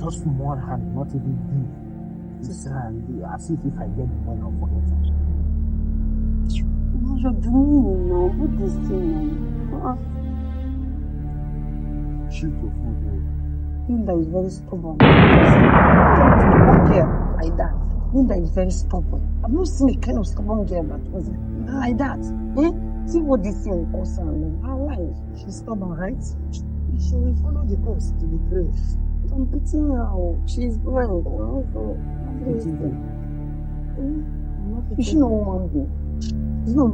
just from one hand, not even deep. This hand, as if I get the money, I'll forget it. What you're doing now? What is this thing now? Shoot your phone, Linda is very stubborn. One girl like that. Linda is very stubborn. I've not seen a kind of stubborn girl that was like that. See what this thing costs her now. Her life. She's stubborn, right? She will follow the course to the grave. I'm pitying her. She's blind. Is she not one being? No,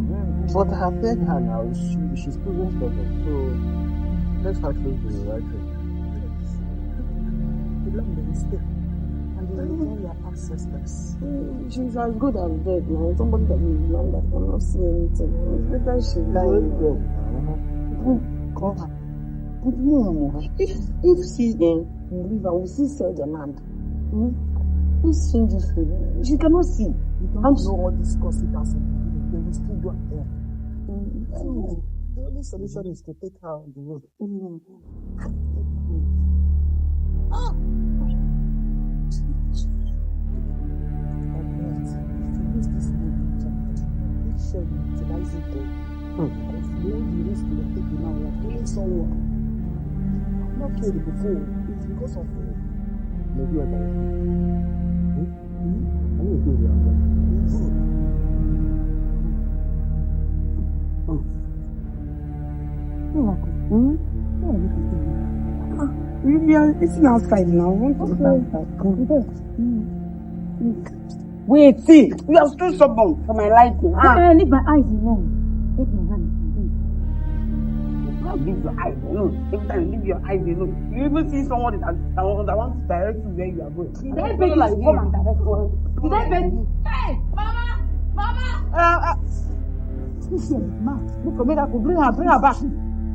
but I have begged her now. She's proven stubborn. So let's her face the right way. You learn the mistake. And you return your ancestors. She's as good as dead now. Somebody that you learn that cannot see anything. It's better she died. Call her. But no, if she's in the river, we still sell the land. This changes for you. She cannot see. You don't know all these consequences. They will still go there. The only solution is to take her on the road. Use this money to make sure you utilize it all. Because the only risk you are taking now, you are killing someone. I'm not killed before. It's because of you. Maybe you're dying. I need to do that. It's outside now. Wait, see, you are still stubborn for my liking. Leave my eyes alone. Take my hand. Leave your eyes alone. Every time you leave your eyes alone, you even see someone that wants to direct you where you are going. Did I beg you to come and direct me? Did I beg you? Hey, Mama! Listen, ma, look for me that could bring her back.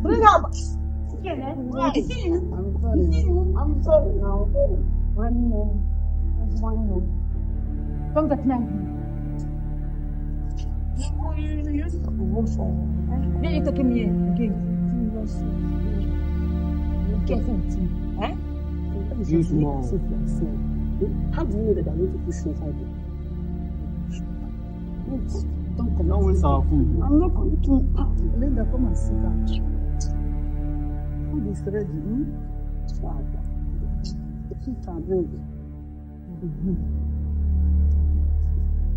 Bring her back. I'm sorry now. One more. Don't get me angry. Then you taking me again. Use more. How do you know that I need to push you inside? Don't come. Don't waste our food. I'm not going to. Linda, come and sit down. Food is ready. Sit down, baby.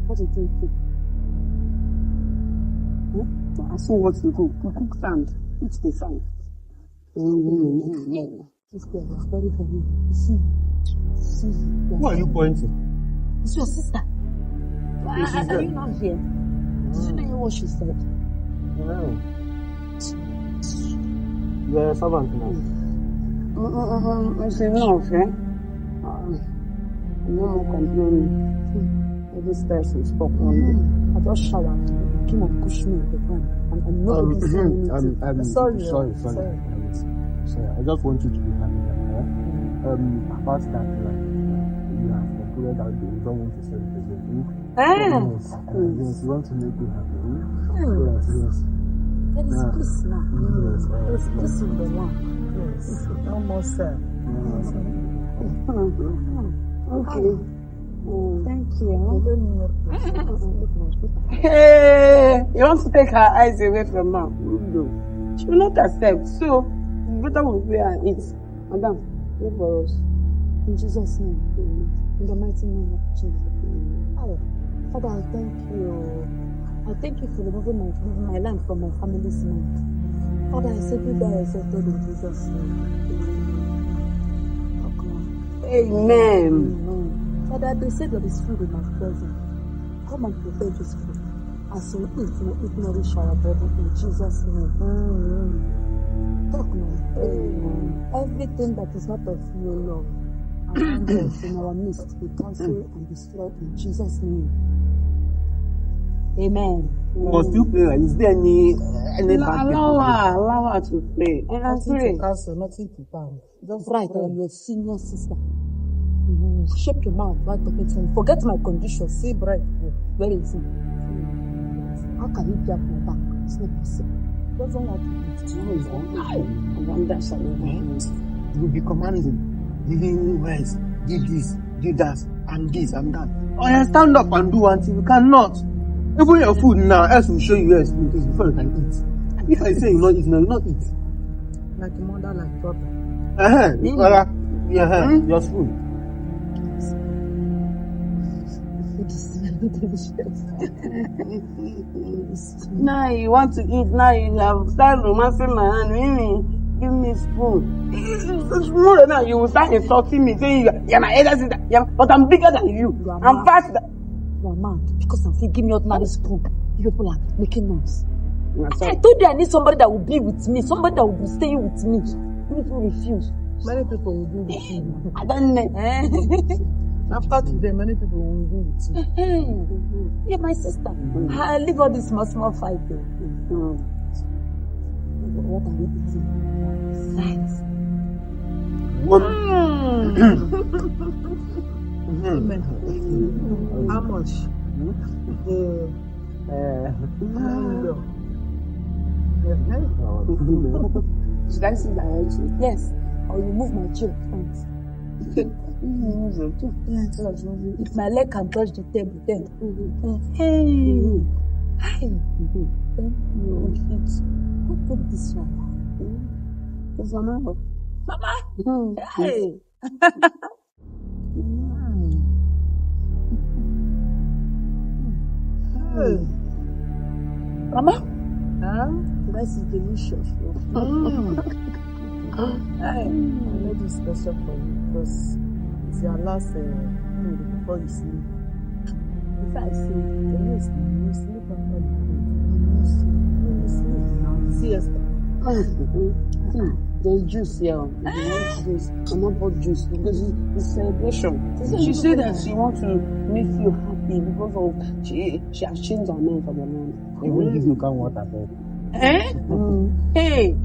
What do you think? I saw what you do. You cook sand. Eat the sand. This girl is very heavy. See. Who are you pointing? It's your sister. Are you not here? Did you know what she said? Wow. You're a servant now. I said, no, okay? No more complaining. This person spoke one day. I just showered. He came and pushed me on the ground. And I'm not even saying anything. Sorry. I just want you to be happy. About that, you have concluded that you don't want to celebrate the week. Yes, you want to make you happy. Yes. There is peace now. There is peace in the land. Yes. Almost, sir. Okay. Thank you. Hey, you want to take her eyes away from her? No. She will not accept. So, better we pray and eat. Madam, pray for us. In Jesus' name. In the mighty name of Jesus. Oh, Father, I thank you. I thank you for removing my land from my family's land. Father, I say be thou exalted in Jesus' name. Amen. Father, they say there is food in my presence. Come and prepare this food. As we eat nourish our body in Jesus' name. Talk now. Everything that is not of you, Lord, around us in our midst, we cancel and destroy in Jesus' name. Amen. Must you pray? Is there any allow her to pray. And I pray. Nothing to pound. Just right, I am your senior sister. Shape your mouth while talking to me. Forget my condition. Say bright. Very easy. How can you get my back? It's not possible. Doesn't like it. I wonder shall we will be commanding, giving words, did this, did that, and this and that. Oh, yeah, stand up and do one thing. You cannot. Even your food now, else will show you where your food is before you can eat. If I say you not eat, no, you not eat. Like a mother, like brother. Your food. Now you want to eat, now you have started romancing my hand. Really? Give me spoon. Tomorrow now you will start insulting me, saying you're my elder sister, but I'm bigger than you. I'm faster. You're mad because I'm saying give me ordinary spoon. You people are making noise. I told you I need somebody that will be with me, somebody that will be staying with me. You people refuse. Many people will be with you. I don't know. After today, many people will be with you. You're my sister. I leave all this small fight. What are we eating? Science. How much? Should I sit directly? Yes. Or you move my chair front. If my leg can touch the table, then. Hey. Thank you. Who put this one? It's Mama. Mama? Hey. Mama? This is delicious. I know this special for you because it's your last food before you sleep. If I say, you sleep on you sleep. Seriously. There's juice here. Juice. I'm not bought juice because it's celebration. She said that she wants to make you happy because of she has changed her name for the man. They won't give you calm water, babe. Hey.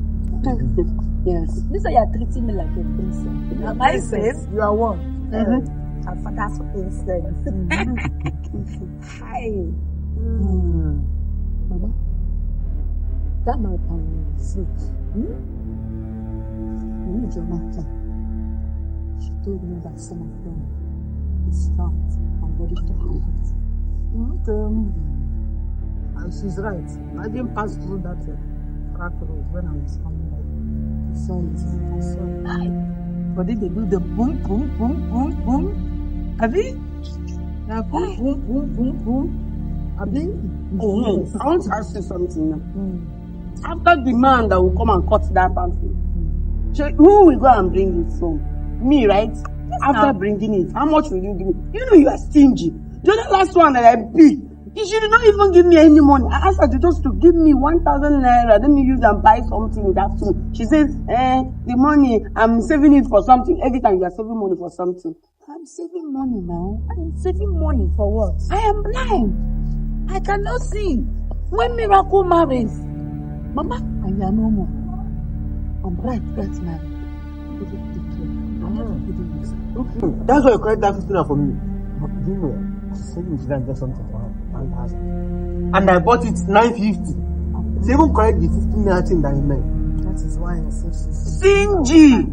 Yes. This is you're treating me like a princess. You are princess. You are one. Her father's princess. Hi. Mama, that my power fruit. You need your mother. She told me that some of them is fat and ready to harvest. And she's right. I didn't pass through that crack road when I was coming back. Sorry. But then they do the boom, boom, boom, boom, boom. Abi? Now boom, boom, boom, boom, boom. Abi? I want to ask you something now. After the man that will come and cut that pamphlet, who will go and bring it from? Me, right? After bringing it, how much will you give me? You know you are stingy. The other last one that I beat, she did not even give me any money. I asked her just to give me 1,000 naira. Let me use and buy something in the afternoon. She says, the money, I'm saving it for something. Every time you are saving money for something. I'm saving money now. I'm saving money for what? I am blind. I cannot see. When miracle marries, Mama, I am no more. I'm bright, gets married. That's why you collect that 15 for me. You know, I said you should get something for her. Fantastic. And I bought it 950. So even correct the 15 naira thing that you made. That is why I say she's stingy.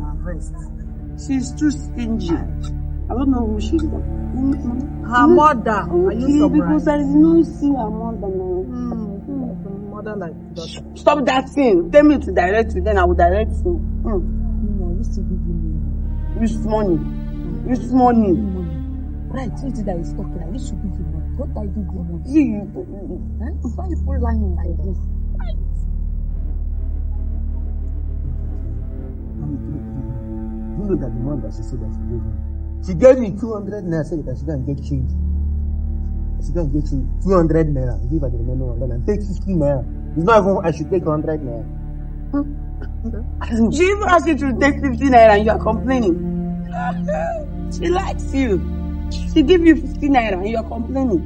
She's too stingy. I don't know who she is. Her mother. Okay, because there is no see her mother now. Mother like that. Stop that thing. Tell me to direct you, then I will direct you. No, I used to give you money. Use money. Use money. Right, since that is talking, I used to give you money. What I give you money? Why you put lying like this? You know that the man that she said that she gave me. She gave me 200 naira, said that she can't get change. She can't get change. 200 naira. Give her the remaining 100 and take 50 naira. It's not even I should take 100 naira. She even asked you to take 50 naira and you are complaining. She likes you. She give you 50 naira and you are complaining.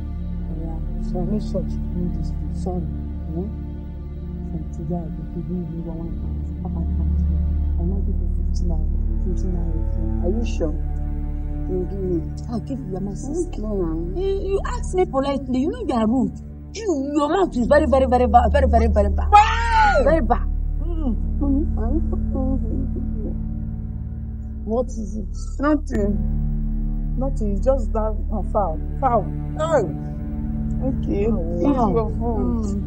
So I make sure you do this. Sorry. From today, I will give you 1,000. I'll not give you 50 naira. 50 naira. Are you sure? I'll give you my sister. You ask me politely. You know you are rude. Your mouth is very, very, very bad. Very, very, very bad. Very bad. What is it? Nothing. Nothing, it's just that foul. Foul. Oh. Okay. Eat your food.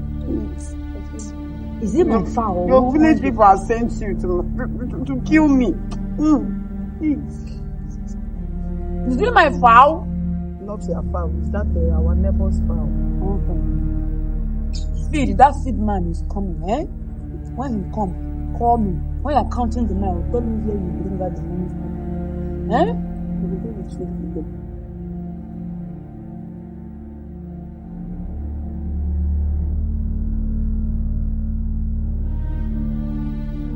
Is it my foul? Your village people have sent you to kill me. Eat. Is it my foul? Not your foul. Is that our neighbor's foul? Okay. Speed, that seed man is coming, eh? When he come, call me. When you're counting the money, tell me where you bring out the money from. Eh? We will go with you.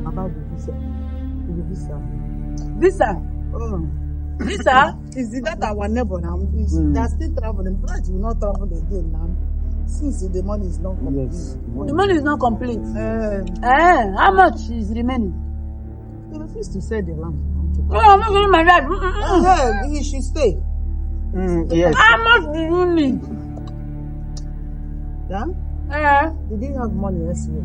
About the visa. The visa. Visa? Visa? Is it that our neighbor now? They are still traveling. But you will not travel again now. Since the money is not complete. Yes. The money is not complete. How much is remaining? They refuse to sell the land. No, I'm not going to my dad. He should stay. Yes. How much do you need? Yeah? They didn't have money elsewhere.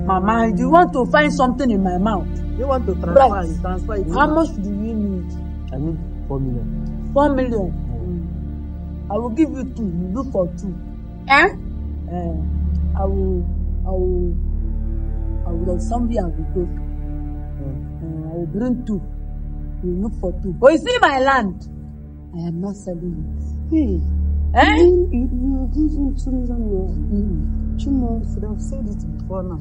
Mama, do you want to find something in my mouth? They want to transfer Right. it. Transfer it. How much do you need? I need 4 million. 4 million. I will give you 2. You look for 2. I will somewhere I will go. I will bring 2. You look for 2. But you see my land, I am not selling it. Hey, Eh? you give him 2 million. Chimo should have said it before now.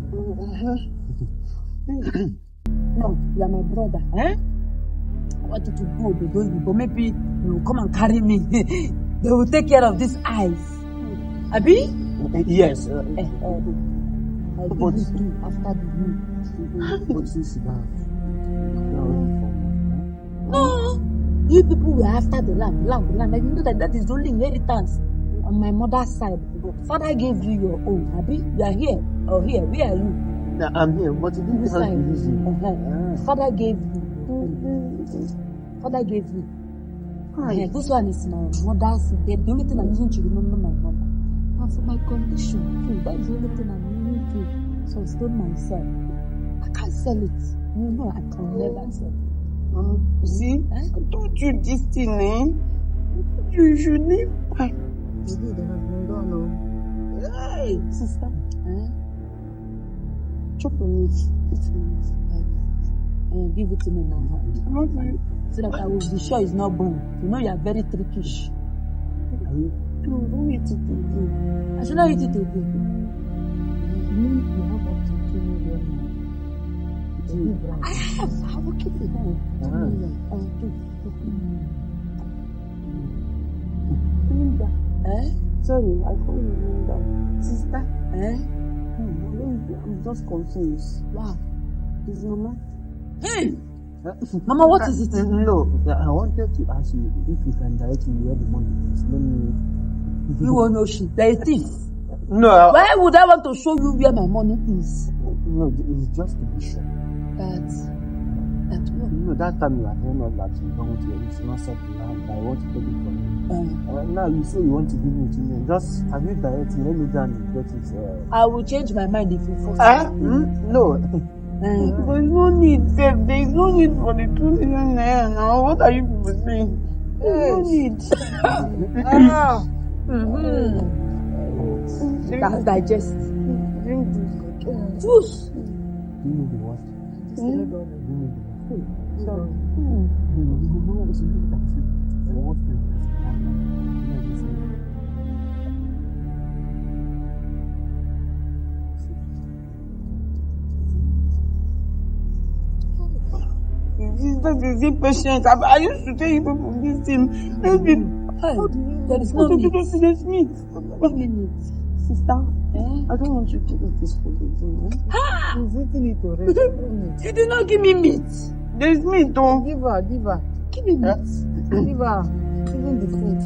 No, you are my brother. Eh? I want you to go, but maybe you will come and carry me. They will take care of these eyes. Abi? Yes. I'll give But- you 2 after the meal. But since you have. No, you people were after the land. And you know that is only inheritance on my mother's side. Father gave you your own. Abi, you are here or here. Where are you? I'm here, but you didn't This have to side. use it. Father gave you. Father gave you. This one is my mother's. The only thing I'm using to remember my mother. And for my condition, that is the only thing I'm using to sustain myself. I can't sell it. You know, I can never sell it. You see, I told you this thing, eh? You should leave. Maybe they have been done, no. Hey, Sister, chop on it. give it to me now. I want you. So that I will be sure it's not bone. You know you are very trickish. Don't eat it again. I should not eat it again. You mean you have up to 2 million now? I will keep it down. 2 million. 2 million. Sorry, I can't remember. Sister, Eh? I'm just confused. Wow. Is Mama? Hey! Mama, what is it? No, I wanted to ask you if you can direct me where the money is. Let me. You won't know shit. There is thief. No, Why would I want to show you where my money is? no, it's just to be sure. That what? You know, that time you are telling us that you don't want to, it's not something that I want to take it from you. Now you say you want to give me 2 million. Just have you direct me, let me down and get it. I will change my mind if you force me. No. There is no need, babe. There is no need for the 2 million naira now. What are you people saying? There is no need. That digest. Drink this. Juice. Do you know the what? Do you know the what? Sorry. That is impatient. I used to tell you people this thing. There is no need. There's meat. 1 minute. Sister, I don't want you to eat this food again. She's eating it already. You did not give me meat. There's meat, don't give her. Give me meat. Give her. Even the food.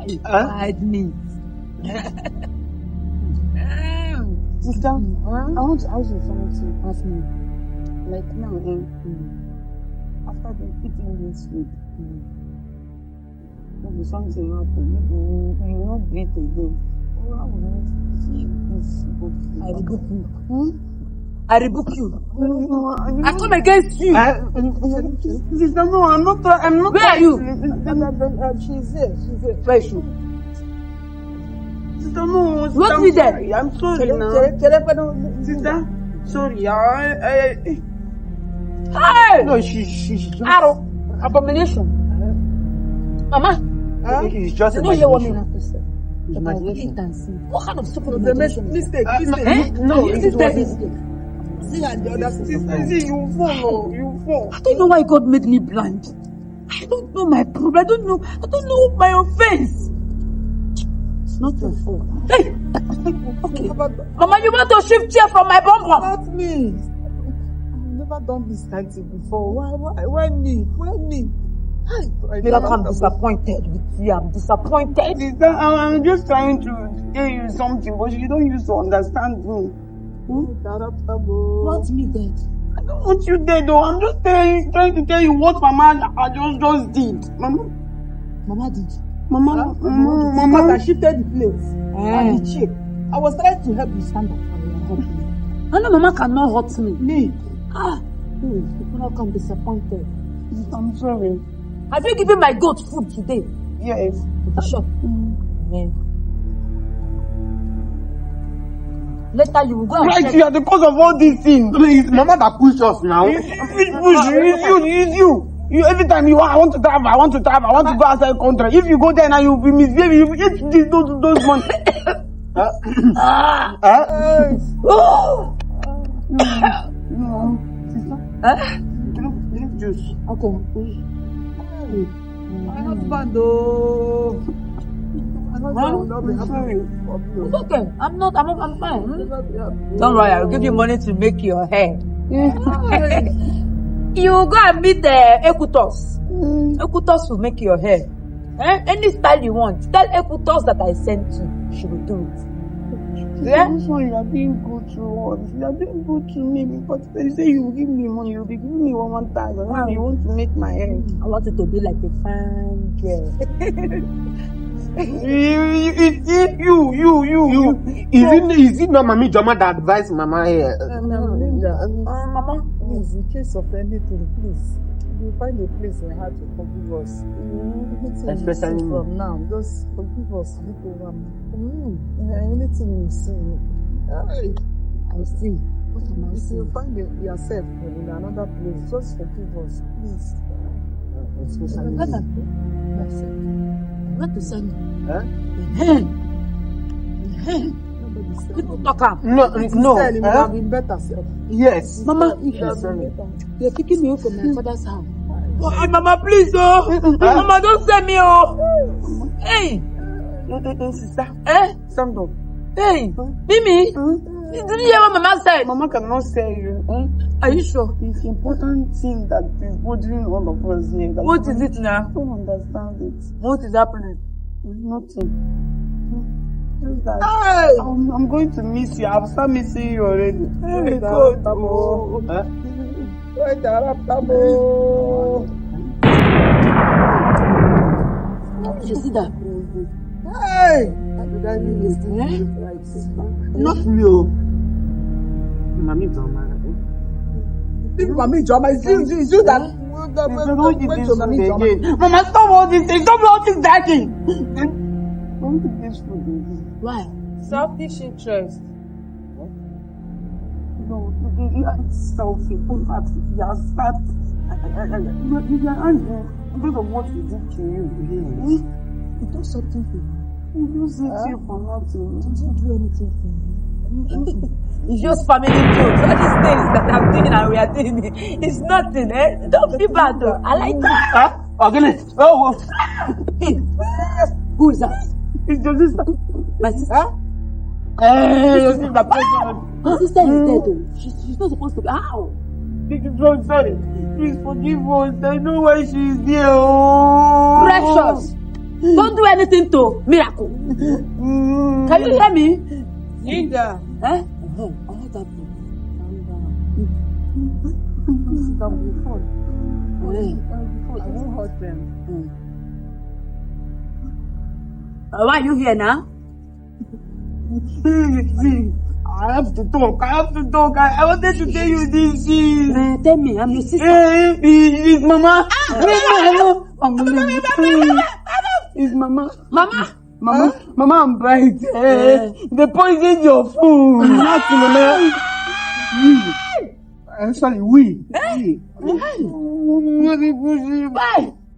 Give her. Hide meat. Sister, I want to ask you something. Ask me. Like now, after eating this food, maybe something happened. Maybe you will not breathe again. I rebuke you. I rebuke you. I come against you. Sister, no, I'm not. Where are you? She's here. Where is she? Sister, no. You want me there? I'm sorry now. Sister, sorry. Hey! No, she's just. Arrow. Abomination. Mama. It's just You know you want me imagination. not to say. It's imagination. What kind of stupid The imagination? mistake. No, This it is was. mistake. See, and the other sister. See, you fall. I don't know why God made me blind. I don't know my problem. I don't know my offense. It's not your fault. Hey! Okay. Mama, you want to shift chair from my bum bum? Not me. I've never done this kind of thing before. Why me? Miracle, I'm disappointed with you. I'm disappointed. Sister, I'm just trying to tell you something, but you don't used to understand me. Want me dead? I don't want you dead though. I'm just trying to tell you what Mama just did. Mama did. Mama that shifted the place and the chair. I was trying to help you stand up and help me. I know Mama cannot hurt me. Me? You cannot come disappointed. I'm sorry. Have you given my goat food today? Yes. To the shop? Later you will go and Right, check. you are the cause of all these things. It's Mama that pushed us now. It's you. You every time I want to travel, I want to go outside country. If you go there now, you'll be misbehaving. You eat those money. Drink juice. Okay. My husband though. I'm sorry. It's okay. I'm fine. Don't worry, I'll give you money to make your hair. You go and meet Ekutos. Ekutos will make your hair. Any style you want. Tell Ekutos that I sent you. She will do it. Yeah? I'm sorry, you are being good to us. You are being good to me, but they say you will give me money. You will be giving me 1,000. Now you want to make my hair. I want it to be like a fine girl. Is it not Mami Joma that advised Mama here? Mama. Please, in case of anything, please, you find a place in heart to forgive us. Especially me. From now, just forgive us. Anything you see, I see. If you find yourself in another place, just forgive us, please. Especially What me. happened? What to send you? Nobody said People talk am. No. Tell him you have been better self. Yes. Mama, You have been better. you're picking me up from my father's house. Oh, Mama, please, Mama, don't send me, Hey! Sister, stand up. Hey! Mimi! Did you hear what Mama said? Mama cannot say you. Are you sure? It's important thing that is bothering all of us here. That What is it now? I don't understand it. What is happening? Nothing. Just that Hey! I'm going to miss you. I'll start missing you already. Hey, God. Did you see that? Not me. Mami Joma. Mami Joma, it's you that went to Mami Joma. Mama, stop all this thing. Stop all this dashing. Don't eat this food again. Why? Selfish interest. No, you are selfish. You are sad. You are angry because of what we did to you. You do something for me. You do something for nothing. Did you do anything for me? It's just family jokes. All these things that I'm doing and we are doing it. It's nothing, Don't feel bad though. I like that. Who is that? It's your sister. My sister? Your sister. My sister is dead though. She's not supposed to be. How? Sorry. Please forgive us. I know why she is there. Oh. Precious. Don't do anything to Miracle. Can you hear me? Linda. I heard that. Calm down. I won't hurt them. Why are you here now? See, I have to talk. I wanted to tell you this. Tell me, I'm your sister. It's Mama. It's Mama. Mama, I'm bright. They poisoned your food. Not Mama. Sorry, we. Why?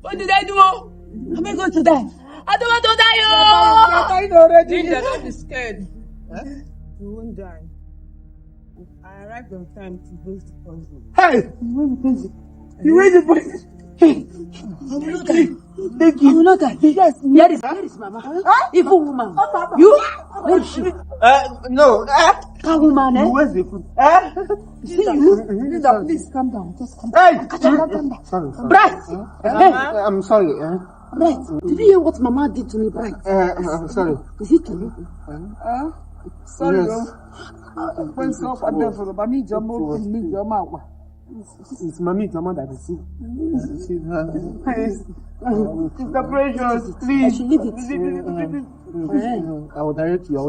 What did I do? Am I going to die? I don't want to die. You're dying already. Linda, don't be scared. You won't die. I arrived on time to raise the poison. Hey! You raised the poison. I will not die. Thank you. I will not die. Yes. Where is Mama? Evil woman. You? Where is she? No. Cow woman, eh? Where's the food? See you? Linda, please calm down. Just calm down. Hey! Calm down. Sorry. Bright! Hey! I'm sorry. Bright, did you hear what Mama did to me, Bright? I'm sorry. Is it true? Sorry. Yes. It's Mommy Jama that is sick. Sister Precious, I please. should leave it. I will direct you. No,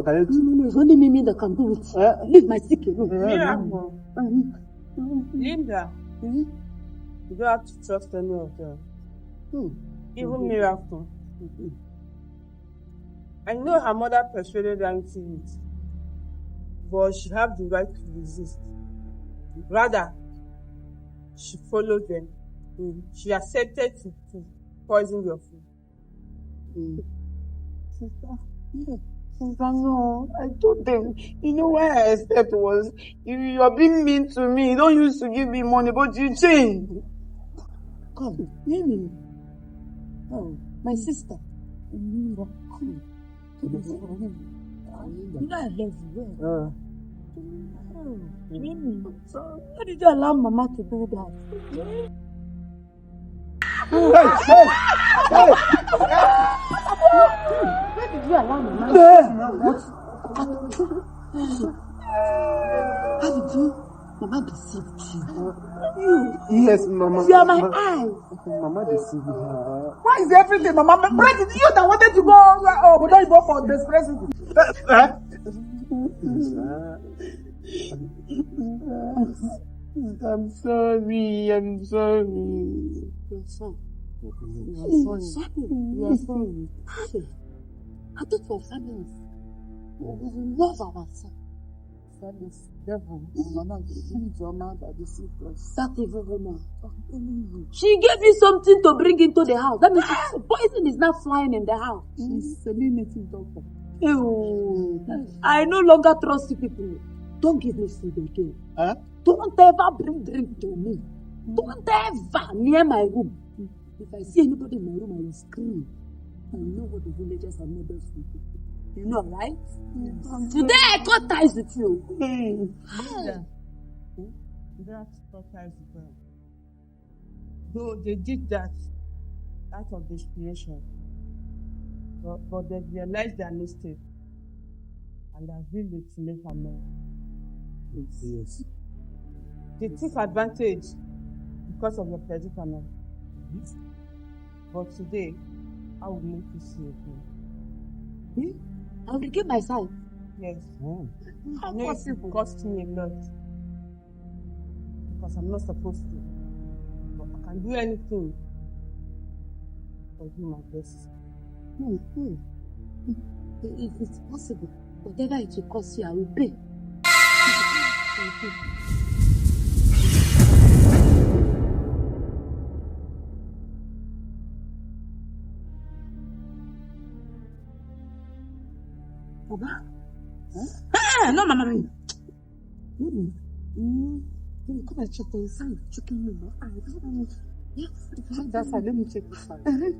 it's only me that can do it. Leave my sick alone. Miracle. Linda, you don't have to trust any of them. Even Miracle. I know her mother persuaded her into it, but she have the right to resist. Rather, she followed them. She accepted to poison your food. Sister, no, I told them. You know why I accept was you're being mean to me. You don't used to give me money, but you changed. Come, hear me. Oh, my sister. Come. You know I love you. Why did you allow Mama to do that? Why did you allow Mama? How did you? Mama deceived you. Yes, Mama. You are my eye. Mama deceived her. Why is everything, Mama? Bright, it's you that wanted to go, but don't you go for this president? I'm sorry. You're sorry. You're sorry. I thought for families. We love ourselves. Devil, Mama, your mouth that deceived us. That evil woman. She gave you something to bring into the house. That means poison is not flying in the house. She's a native doctor. Ew. I no longer trust you people. Don't give me food again. Huh? Don't ever bring drink to me. Don't ever near my room. If I see anybody in my room, I will scream. I know what the villagers and neighbors will do. You know, right? Yes. Today I cut ties with you. Linda, you don't have to cut ties with them. Though they did that out of desperation, but they realized their mistake and are willing to make amends. Yes. They took advantage because of your predicament. But today, I will make you see again. I will give myself. Yes. Oh. I know it cost me a lot. Because I'm not supposed to. But I can do anything for you, my best. If it's possible, whatever it will cost you, I will pay. Mama? Huh? No, Mama. Come and check the inside. Chicken liver. Yes. That's why, let me check this out. Let me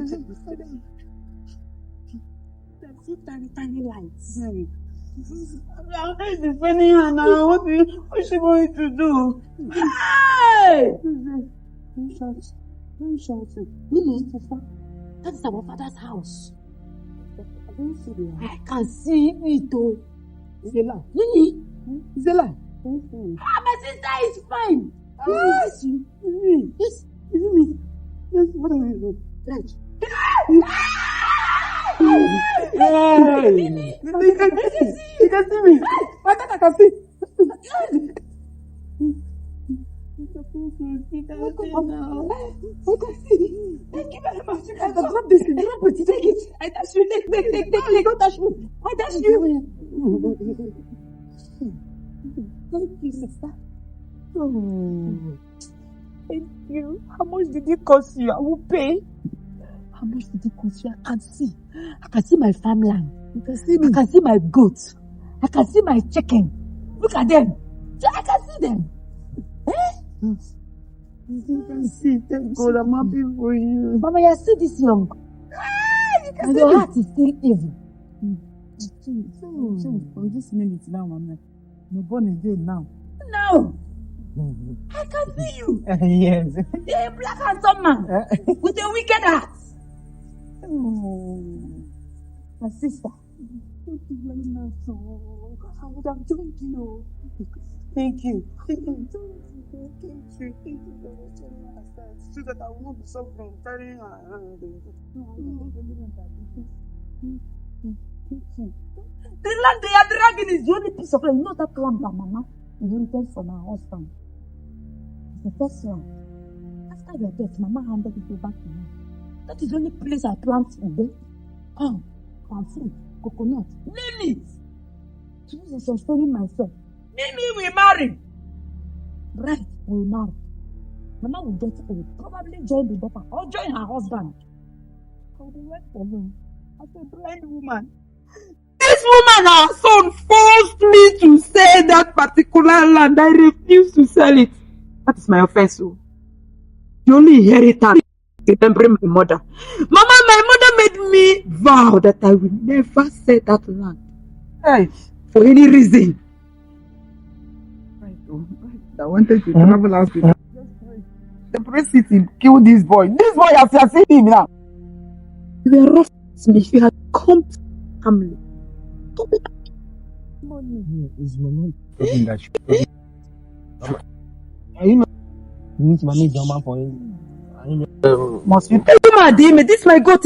check this out. There's tiny lights. It's funny, Hannah. What is she going to do? Hey! Don't shout it. Lily, that is our father's house. I can see it though. Zela. Lily. Zela. My sister is fine. Yes. Yes. Is it me? Yes, what are you doing? Right. You can see me. I thought I can see. Thank you very much. Drop this. Drop it. Take it. I touch you. Take. Don't touch me. I touch you. Thank you, sister. Oh, thank you. How much did it cost you? I will pay. How much did it cost you? I can see. I can see my farmland. You can see me. I can see my goats. I can see my chicken. Look at them. I can see them. You can see. Thank God, I'm happy for you. Mama, you're still this young. And your heart is still evil. For this minute now, Mama. You're born again now. No. I can see you. Yes. You're a black handsome man with a wicked heart. My sister. Thank you very much. I would have joined you. Thank you. Thank you. Thank you very much. So that I will not be suffering carrying her hand. The land they are dragging is the only piece of land. You know that land that Mama inherited from her husband. It's the first one. After your death, Mama handed it back to me. That is the only place I plant ube, palm fruit, coconut, name it. To use sustaining myself. Mimi will marry. Bride will marry. Mama will get old, probably join the daughter or join her husband. I will wait for him as a blind woman. This woman, her son, forced me to sell that particular land. I refused to sell it. That is my offense. The only inheritance, remembering my mother. Mama, my mother made me vow that I will never sell that land. Right. For any reason. I wanted to travel out with separate city, kill this boy. This boy has seen him now. You were rough to me if you had come to family. Money. Is my mom talking that shit? You know, you need to manage your man for him. Must you Hey, Madame, this my goat.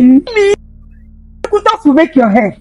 Mimi. put us to make your hair?